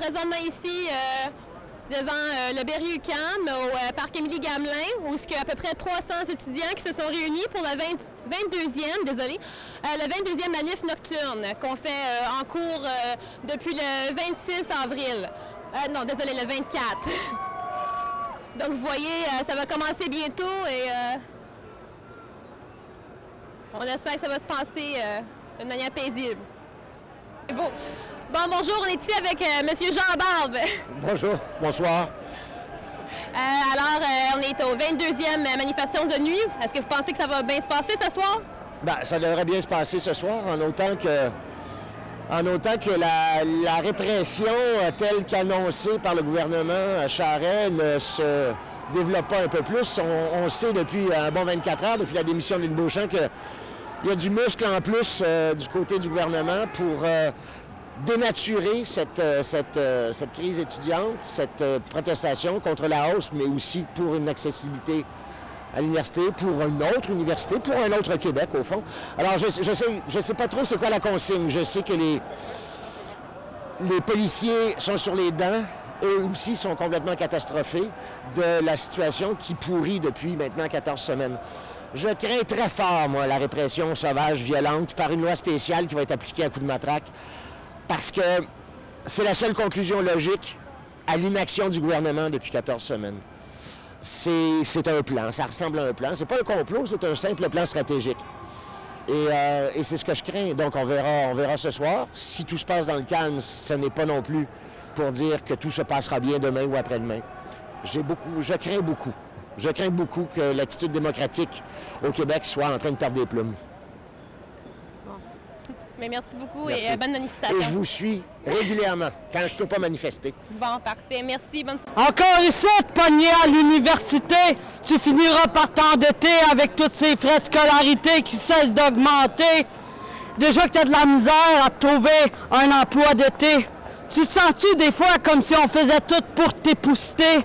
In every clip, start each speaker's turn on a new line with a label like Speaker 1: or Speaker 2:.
Speaker 1: présentement ici devant le Berry-UQAM au parc Émilie-Gamelin, où il y a à peu près 300 étudiants qui se sont réunis pour le 22e manif nocturne qu'on fait en cours depuis le 26 avril. Non, désolé, le 24. Donc vous voyez, ça va commencer bientôt et on espère que ça va se passer de manière paisible. Bon. Bonjour, on est ici avec M. Jean Barbe.
Speaker 2: Bonjour, bonsoir.
Speaker 1: On est au 22e manifestation de nuit. Est-ce que vous pensez que ça va bien se passer ce soir?
Speaker 2: Bien, ça devrait bien se passer ce soir, en autant que la répression telle qu'annoncée par le gouvernement Charest ne se développe pas un peu plus. On sait depuis un bon 24 heures, depuis la démission de Lynn Beauchamp, qu'il y a du muscle en plus du côté du gouvernement pour dénaturer cette crise étudiante, cette protestation contre la hausse, mais aussi pour une accessibilité à l'université, pour une autre université, pour un autre Québec, au fond. Alors, je sais pas trop c'est quoi la consigne. Je sais que les policiers sont sur les dents. Eux aussi sont complètement catastrophés de la situation qui pourrit depuis maintenant 14 semaines. Je crains très fort, moi, la répression sauvage, violente, par une loi spéciale qui va être appliquée à coup de matraque, parce que c'est la seule conclusion logique à l'inaction du gouvernement depuis 14 semaines. C'est un plan, ça ressemble à un plan. C'est pas un complot, c'est un simple plan stratégique. Et c'est ce que je crains. Donc on verra ce soir. Si tout se passe dans le calme, ce n'est pas non plus pour dire que tout se passera bien demain ou après-demain. Je crains beaucoup que l'attitude démocratique au Québec soit en train de perdre des plumes.
Speaker 1: Mais merci beaucoup.
Speaker 2: Merci.
Speaker 1: Et bonne manifestation.
Speaker 2: Et je vous suis régulièrement quand je ne peux pas manifester.
Speaker 1: Bon, parfait. Merci. Bonne soirée.
Speaker 3: Encore ici, pogné à l'université, tu finiras par t'endetter avec tous ces frais de scolarité qui cessent d'augmenter. Déjà que tu as de la misère à trouver un emploi d'été, tu te sens-tu des fois comme si on faisait tout pour t'épousseter?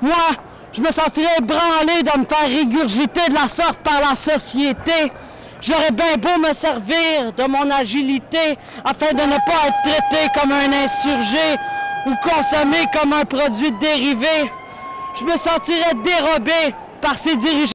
Speaker 3: Moi, je me sentirais ébranlé de me faire régurgiter de la sorte par la société. J'aurais bien beau me servir de mon agilité afin de ne pas être traité comme un insurgé ou consommé comme un produit dérivé. Je me sentirais dérobé par ces dirigeants.